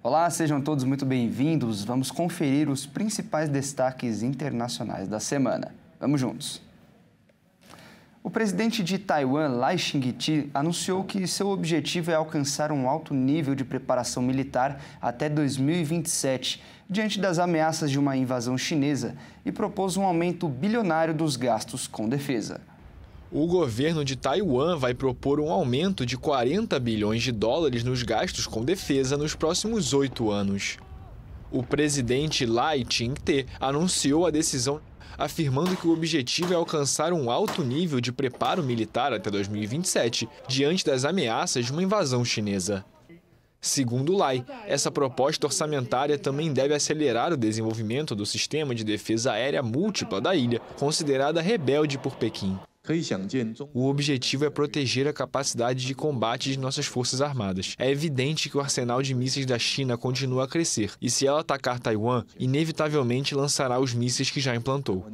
Olá, sejam todos muito bem-vindos. Vamos conferir os principais destaques internacionais da semana. Vamos juntos. O presidente de Taiwan, Lai Ching-te, anunciou que seu objetivo é alcançar um alto nível de preparação militar até 2027, diante das ameaças de uma invasão chinesa, e propôs um aumento bilionário dos gastos com defesa. O governo de Taiwan vai propor um aumento de 40 bilhões de dólares nos gastos com defesa nos próximos 8 anos. O presidente Lai Ching-te anunciou a decisão, afirmando que o objetivo é alcançar um alto nível de preparo militar até 2027, diante das ameaças de uma invasão chinesa. Segundo Lai, essa proposta orçamentária também deve acelerar o desenvolvimento do sistema de defesa aérea múltipla da ilha, considerada rebelde por Pequim. O objetivo é proteger a capacidade de combate de nossas forças armadas. É evidente que o arsenal de mísseis da China continua a crescer, e se ela atacar Taiwan, inevitavelmente lançará os mísseis que já implantou.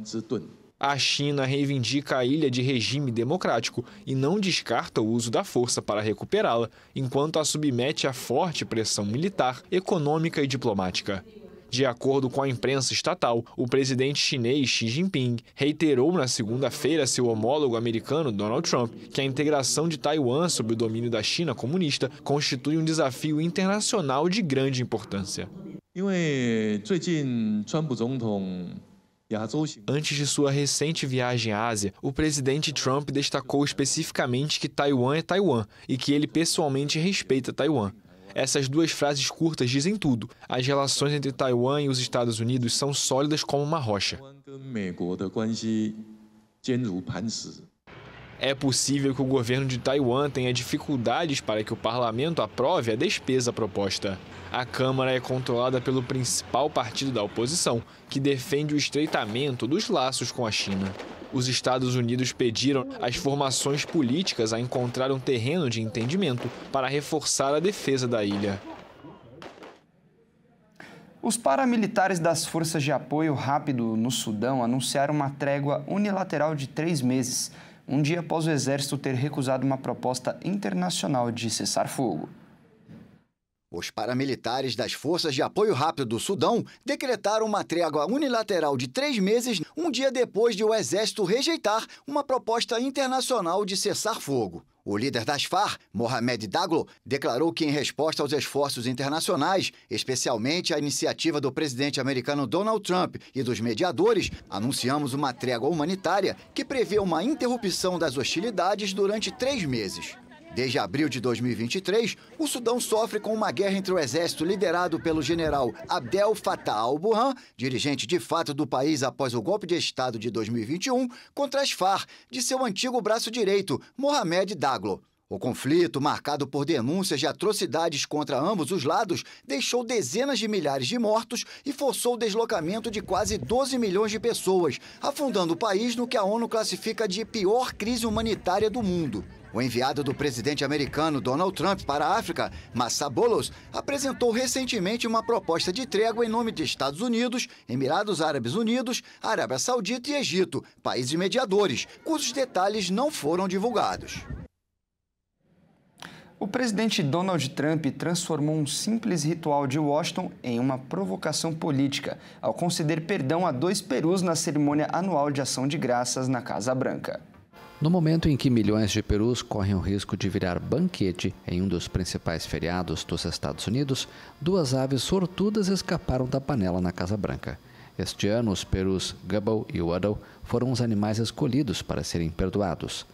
A China reivindica a ilha de regime democrático e não descarta o uso da força para recuperá-la, enquanto a submete a forte pressão militar, econômica e diplomática. De acordo com a imprensa estatal, o presidente chinês Xi Jinping reiterou na segunda-feira a seu homólogo americano Donald Trump que a integração de Taiwan sob o domínio da China comunista constitui um desafio internacional de grande importância. Antes de sua recente viagem à Ásia, o presidente Trump destacou especificamente que Taiwan é Taiwan e que ele pessoalmente respeita Taiwan. Essas duas frases curtas dizem tudo. As relações entre Taiwan e os Estados Unidos são sólidas como uma rocha. É possível que o governo de Taiwan tenha dificuldades para que o parlamento aprove a despesa proposta. A Câmara é controlada pelo principal partido da oposição, que defende o estreitamento dos laços com a China. Os Estados Unidos pediram às formações políticas a encontrar um terreno de entendimento para reforçar a defesa da ilha. Os paramilitares das Forças de Apoio Rápido no Sudão anunciaram uma trégua unilateral de 3 meses, um dia após o exército ter recusado uma proposta internacional de cessar-fogo. Os paramilitares das Forças de Apoio Rápido do Sudão decretaram uma trégua unilateral de 3 meses, um dia depois de o exército rejeitar uma proposta internacional de cessar-fogo. O líder das Farc, Mohamed Daglo, declarou que, em resposta aos esforços internacionais, especialmente à iniciativa do presidente americano Donald Trump e dos mediadores, anunciamos uma trégua humanitária que prevê uma interrupção das hostilidades durante 3 meses. Desde abril de 2023, o Sudão sofre com uma guerra entre o exército liderado pelo general Abdel Fattah al-Burhan, dirigente de fato do país após o golpe de Estado de 2021, contra as Farc, de seu antigo braço direito, Mohamed Daglo. O conflito, marcado por denúncias de atrocidades contra ambos os lados, deixou dezenas de milhares de mortos e forçou o deslocamento de quase 12 milhões de pessoas, afundando o país no que a ONU classifica de pior crise humanitária do mundo. O enviado do presidente americano Donald Trump para a África, Massa Bolos, apresentou recentemente uma proposta de trégua em nome de Estados Unidos, Emirados Árabes Unidos, Arábia Saudita e Egito, países mediadores, cujos detalhes não foram divulgados. O presidente Donald Trump transformou um simples ritual de Washington em uma provocação política, ao conceder perdão a 2 perus na cerimônia anual de ação de graças na Casa Branca. No momento em que milhões de perus correm o risco de virar banquete em um dos principais feriados dos Estados Unidos, 2 aves sortudas escaparam da panela na Casa Branca. Este ano, os perus Gobble e Waddle foram os animais escolhidos para serem perdoados.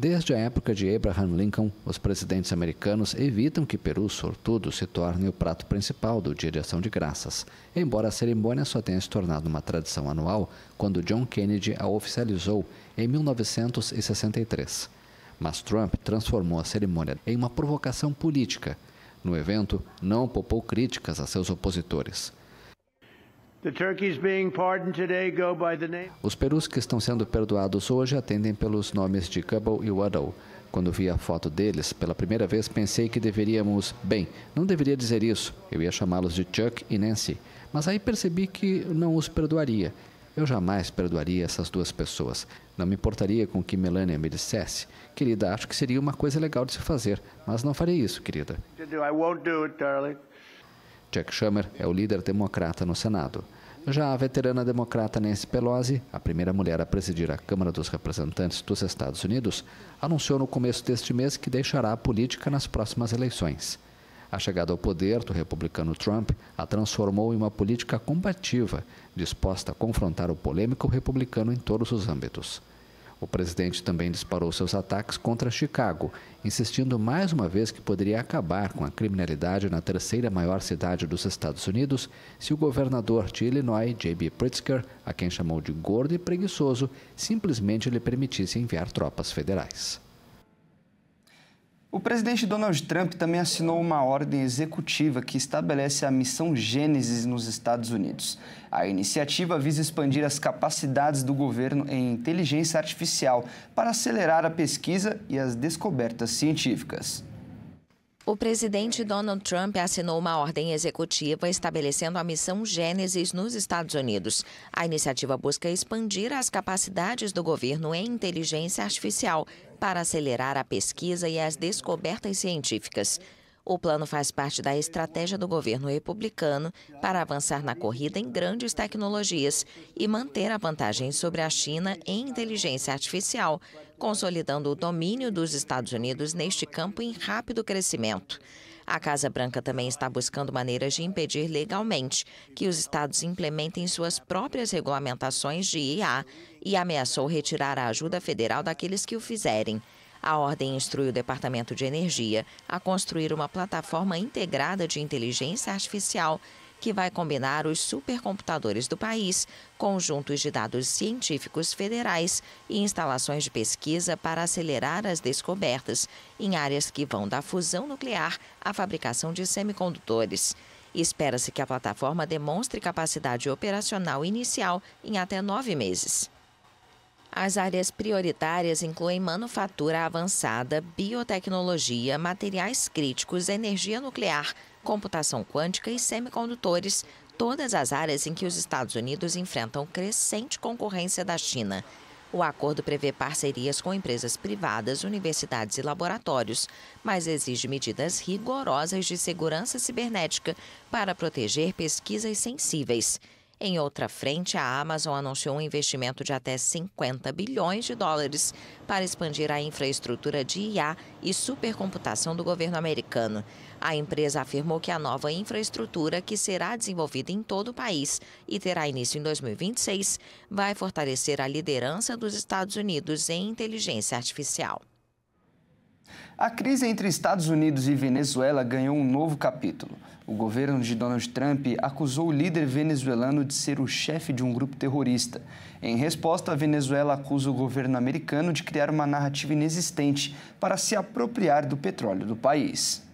Desde a época de Abraham Lincoln, os presidentes americanos evitam que perus sortudos se tornem o prato principal do Dia de Ação de Graças, embora a cerimônia só tenha se tornado uma tradição anual quando John Kennedy a oficializou em 1963. Mas Trump transformou a cerimônia em uma provocação política. No evento, não poupou críticas a seus opositores. Os perus que estão sendo perdoados hoje atendem pelos nomes de Gobble e Waddle. Quando vi a foto deles, pela primeira vez pensei que deveríamos... Bem, não deveria dizer isso. Eu ia chamá-los de Chuck e Nancy. Mas aí percebi que não os perdoaria. Eu jamais perdoaria essas 2 pessoas. Não me importaria com o que Melania me dissesse. Querida, acho que seria uma coisa legal de se fazer, mas não farei isso, querida. Chuck Schumer é o líder democrata no Senado. Já a veterana democrata Nancy Pelosi, a primeira mulher a presidir a Câmara dos Representantes dos Estados Unidos, anunciou no começo deste mês que deixará a política nas próximas eleições. A chegada ao poder do republicano Trump a transformou em uma política combativa, disposta a confrontar o polêmico republicano em todos os âmbitos. O presidente também disparou seus ataques contra Chicago, insistindo mais uma vez que poderia acabar com a criminalidade na terceira maior cidade dos Estados Unidos se o governador de Illinois, J.B. Pritzker, a quem chamou de gordo e preguiçoso, simplesmente lhe permitisse enviar tropas federais. O presidente Donald Trump também assinou uma ordem executiva que estabelece a missão Gênesis nos Estados Unidos. A iniciativa visa expandir as capacidades do governo em inteligência artificial para acelerar a pesquisa e as descobertas científicas. O presidente Donald Trump assinou uma ordem executiva estabelecendo a missão Gênesis nos Estados Unidos. A iniciativa busca expandir as capacidades do governo em inteligência artificial para acelerar a pesquisa e as descobertas científicas. O plano faz parte da estratégia do governo republicano para avançar na corrida em grandes tecnologias e manter a vantagem sobre a China em inteligência artificial, consolidando o domínio dos Estados Unidos neste campo em rápido crescimento. A Casa Branca também está buscando maneiras de impedir legalmente que os estados implementem suas próprias regulamentações de IA e ameaçou retirar a ajuda federal daqueles que o fizerem. A ordem instrui o Departamento de Energia a construir uma plataforma integrada de inteligência artificial que vai combinar os supercomputadores do país, conjuntos de dados científicos federais e instalações de pesquisa para acelerar as descobertas em áreas que vão da fusão nuclear à fabricação de semicondutores. Espera-se que a plataforma demonstre capacidade operacional inicial em até 9 meses. As áreas prioritárias incluem manufatura avançada, biotecnologia, materiais críticos, energia nuclear, computação quântica e semicondutores, todas as áreas em que os Estados Unidos enfrentam crescente concorrência da China. O acordo prevê parcerias com empresas privadas, universidades e laboratórios, mas exige medidas rigorosas de segurança cibernética para proteger pesquisas sensíveis. Em outra frente, a Amazon anunciou um investimento de até 50 bilhões de dólares para expandir a infraestrutura de IA e supercomputação do governo americano. A empresa afirmou que a nova infraestrutura, que será desenvolvida em todo o país e terá início em 2026, vai fortalecer a liderança dos Estados Unidos em inteligência artificial. A crise entre Estados Unidos e Venezuela ganhou um novo capítulo. O governo de Donald Trump acusou o líder venezuelano de ser o chefe de um grupo terrorista. Em resposta, a Venezuela acusa o governo americano de criar uma narrativa inexistente para se apropriar do petróleo do país.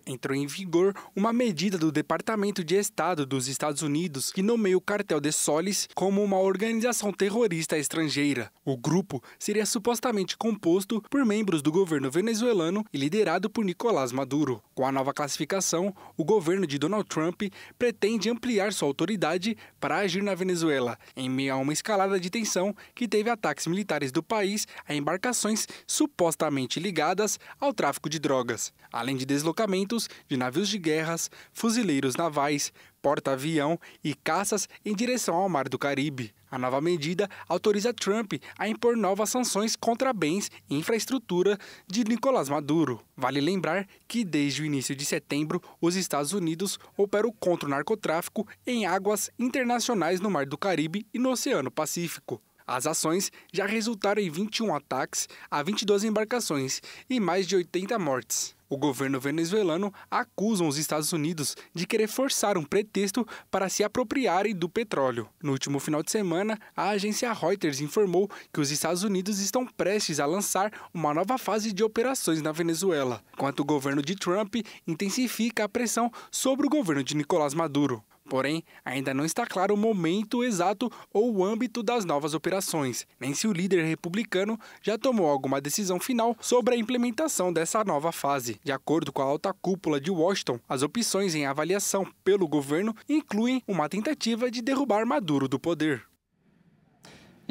Entrou em vigor uma medida do Departamento de Estado dos Estados Unidos que nomeia o Cartel de Solis como uma organização terrorista estrangeira. O grupo seria supostamente composto por membros do governo venezuelano e liderado por Nicolás Maduro. Com a nova classificação, o governo de Donald Trump pretende ampliar sua autoridade para agir na Venezuela, em meio a uma escalada de tensão que teve ataques militares do país a embarcações supostamente ligadas ao tráfico de drogas, além de deslocamentos de navios de guerras, fuzileiros navais, porta-avião e caças em direção ao Mar do Caribe. A nova medida autoriza Trump a impor novas sanções contra bens e infraestrutura de Nicolás Maduro. Vale lembrar que desde o início de setembro, os Estados Unidos operam contra o narcotráfico em águas internacionais no Mar do Caribe e no Oceano Pacífico. As ações já resultaram em 21 ataques a 22 embarcações e mais de 80 mortes. O governo venezuelano acusa os Estados Unidos de querer forçar um pretexto para se apropriarem do petróleo. No último final de semana, a agência Reuters informou que os Estados Unidos estão prestes a lançar uma nova fase de operações na Venezuela, enquanto o governo de Trump intensifica a pressão sobre o governo de Nicolás Maduro. Porém, ainda não está claro o momento exato ou o âmbito das novas operações, nem se o líder republicano já tomou alguma decisão final sobre a implementação dessa nova fase. De acordo com a alta cúpula de Washington, as opções em avaliação pelo governo incluem uma tentativa de derrubar Maduro do poder.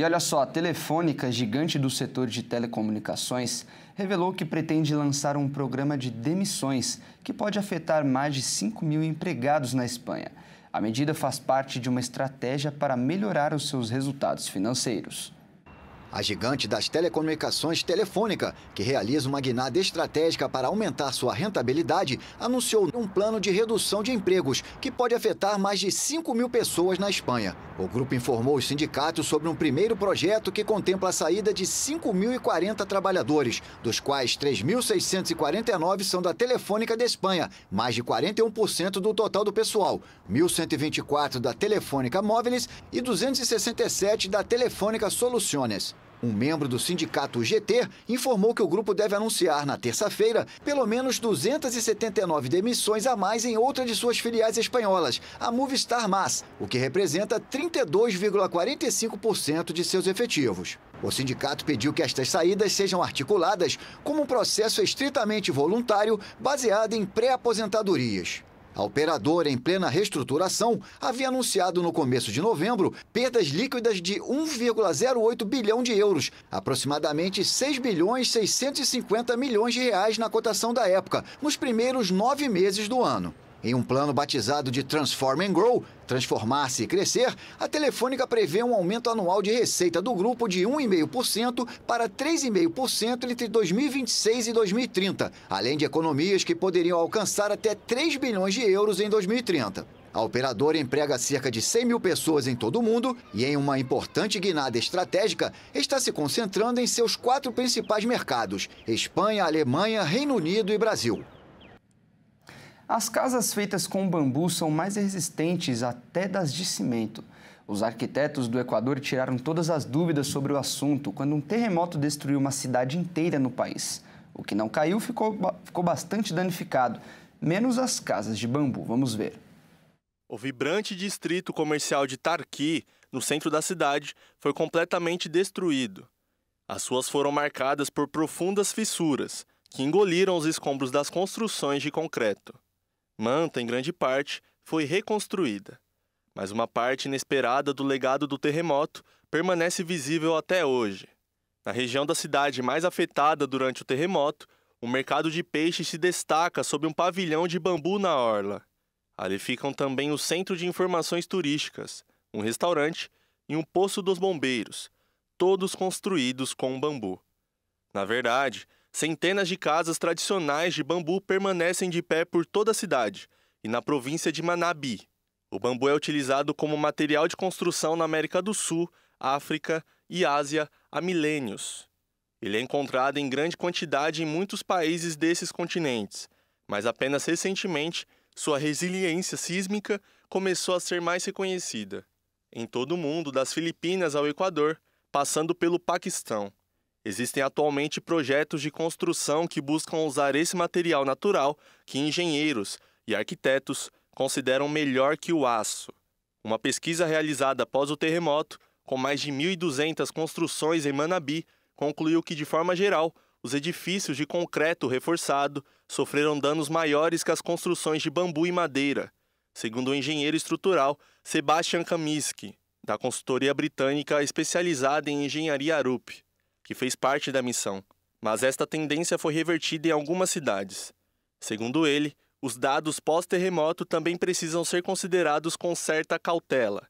E olha só, a Telefônica, gigante do setor de telecomunicações, revelou que pretende lançar um programa de demissões que pode afetar mais de 5 mil empregados na Espanha. A medida faz parte de uma estratégia para melhorar os seus resultados financeiros. A gigante das telecomunicações Telefônica, que realiza uma guinada estratégica para aumentar sua rentabilidade, anunciou um plano de redução de empregos que pode afetar mais de 5 mil pessoas na Espanha. O grupo informou os sindicatos sobre um primeiro projeto que contempla a saída de 5.040 trabalhadores, dos quais 3.649 são da Telefônica de Espanha, mais de 41% do total do pessoal, 1.124 da Telefônica Móviles e 267 da Telefônica Soluciones. Um membro do sindicato GT informou que o grupo deve anunciar na terça-feira pelo menos 279 demissões a mais em outra de suas filiais espanholas, a Movistar Más, o que representa 32,45% de seus efetivos. O sindicato pediu que estas saídas sejam articuladas como um processo estritamente voluntário baseado em pré-aposentadorias. A operadora, em plena reestruturação, havia anunciado no começo de novembro perdas líquidas de 1,08 bilhão de euros, aproximadamente 6 bilhões 650 milhões de reais na cotação da época, nos primeiros 9 meses do ano. Em um plano batizado de Transform and Grow, transformar-se e crescer, a Telefônica prevê um aumento anual de receita do grupo de 1,5% para 3,5% entre 2026 e 2030, além de economias que poderiam alcançar até 3 bilhões de euros em 2030. A operadora emprega cerca de 100 mil pessoas em todo o mundo e, em uma importante guinada estratégica, está se concentrando em seus 4 principais mercados: Espanha, Alemanha, Reino Unido e Brasil. As casas feitas com bambu são mais resistentes até das de cimento. Os arquitetos do Equador tiraram todas as dúvidas sobre o assunto quando um terremoto destruiu uma cidade inteira no país. O que não caiu ficou bastante danificado, menos as casas de bambu. Vamos ver. O vibrante distrito comercial de Tarqui, no centro da cidade, foi completamente destruído. As ruas foram marcadas por profundas fissuras, que engoliram os escombros das construções de concreto. Manta, em grande parte, foi reconstruída, mas uma parte inesperada do legado do terremoto permanece visível até hoje. Na região da cidade mais afetada durante o terremoto, o mercado de peixe se destaca sob um pavilhão de bambu na orla. Ali ficam também o Centro de Informações Turísticas, um restaurante e um poço dos bombeiros, todos construídos com bambu. Na verdade, centenas de casas tradicionais de bambu permanecem de pé por toda a cidade e na província de Manabí. O bambu é utilizado como material de construção na América do Sul, África e Ásia há milênios. Ele é encontrado em grande quantidade em muitos países desses continentes, mas apenas recentemente sua resiliência sísmica começou a ser mais reconhecida. Em todo o mundo, das Filipinas ao Equador, passando pelo Paquistão, existem atualmente projetos de construção que buscam usar esse material natural que engenheiros e arquitetos consideram melhor que o aço. Uma pesquisa realizada após o terremoto, com mais de 1.200 construções em Manabí, concluiu que, de forma geral, os edifícios de concreto reforçado sofreram danos maiores que as construções de bambu e madeira, segundo o engenheiro estrutural Sebastian Kaminsky, da consultoria britânica especializada em engenharia Arup, que fez parte da missão, mas esta tendência foi revertida em algumas cidades. Segundo ele, os dados pós-terremoto também precisam ser considerados com certa cautela.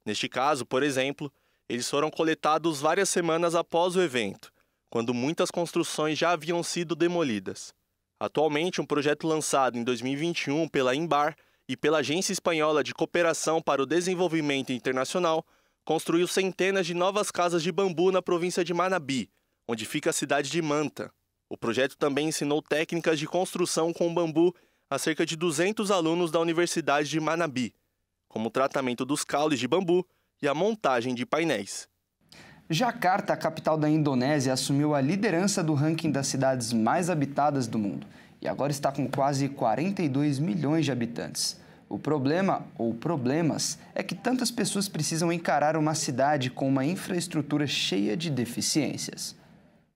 Neste caso, por exemplo, eles foram coletados várias semanas após o evento, quando muitas construções já haviam sido demolidas. Atualmente, um projeto lançado em 2021 pela INBAR e pela Agência Espanhola de Cooperação para o Desenvolvimento Internacional construiu centenas de novas casas de bambu na província de Manabí, onde fica a cidade de Manta. O projeto também ensinou técnicas de construção com bambu a cerca de 200 alunos da Universidade de Manabí, como o tratamento dos caules de bambu e a montagem de painéis. Jacarta, a capital da Indonésia, assumiu a liderança do ranking das cidades mais habitadas do mundo e agora está com quase 42 milhões de habitantes. O problema, ou problemas, é que tantas pessoas precisam encarar uma cidade com uma infraestrutura cheia de deficiências.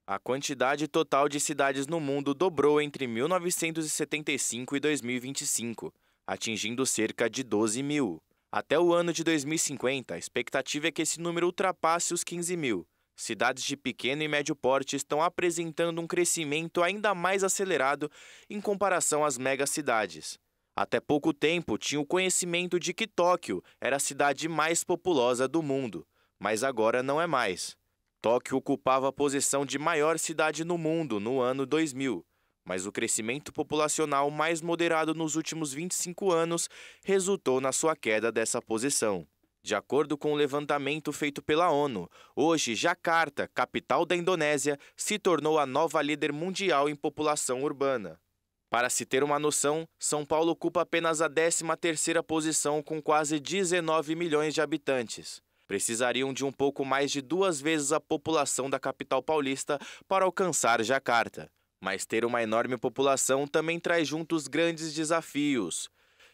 A quantidade total de cidades no mundo dobrou entre 1975 e 2025, atingindo cerca de 12 mil. Até o ano de 2050, a expectativa é que esse número ultrapasse os 15 mil. Cidades de pequeno e médio porte estão apresentando um crescimento ainda mais acelerado em comparação às megacidades. Até pouco tempo, tinha o conhecimento de que Tóquio era a cidade mais populosa do mundo, mas agora não é mais. Tóquio ocupava a posição de maior cidade no mundo no ano 2000, mas o crescimento populacional mais moderado nos últimos 25 anos resultou na sua queda dessa posição. De acordo com o levantamento feito pela ONU, hoje Jacarta, capital da Indonésia, se tornou a nova líder mundial em população urbana. Para se ter uma noção, São Paulo ocupa apenas a 13ª posição com quase 19 milhões de habitantes. Precisariam de um pouco mais de 2 vezes a população da capital paulista para alcançar Jacarta. Mas ter uma enorme população também traz juntos grandes desafios.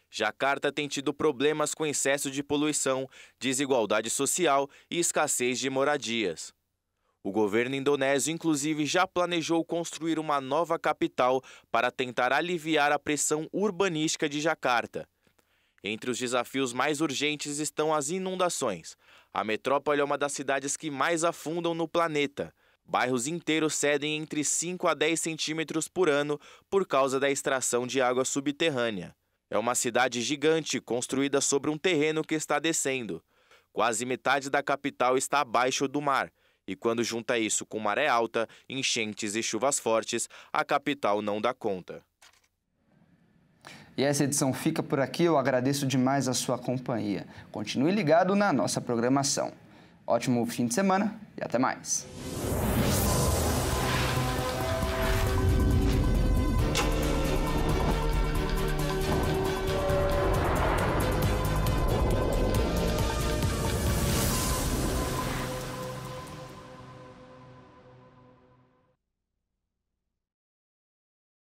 Jacarta tem tido problemas com excesso de poluição, desigualdade social e escassez de moradias. O governo indonésio, inclusive, já planejou construir uma nova capital para tentar aliviar a pressão urbanística de Jacarta. Entre os desafios mais urgentes estão as inundações. A metrópole é uma das cidades que mais afundam no planeta. Bairros inteiros cedem entre 5 a 10 centímetros por ano por causa da extração de água subterrânea. É uma cidade gigante, construída sobre um terreno que está descendo. Quase metade da capital está abaixo do mar. E quando junta isso com maré alta, enchentes e chuvas fortes, a capital não dá conta. E essa edição fica por aqui. Eu agradeço demais a sua companhia. Continue ligado na nossa programação. Ótimo fim de semana e até mais.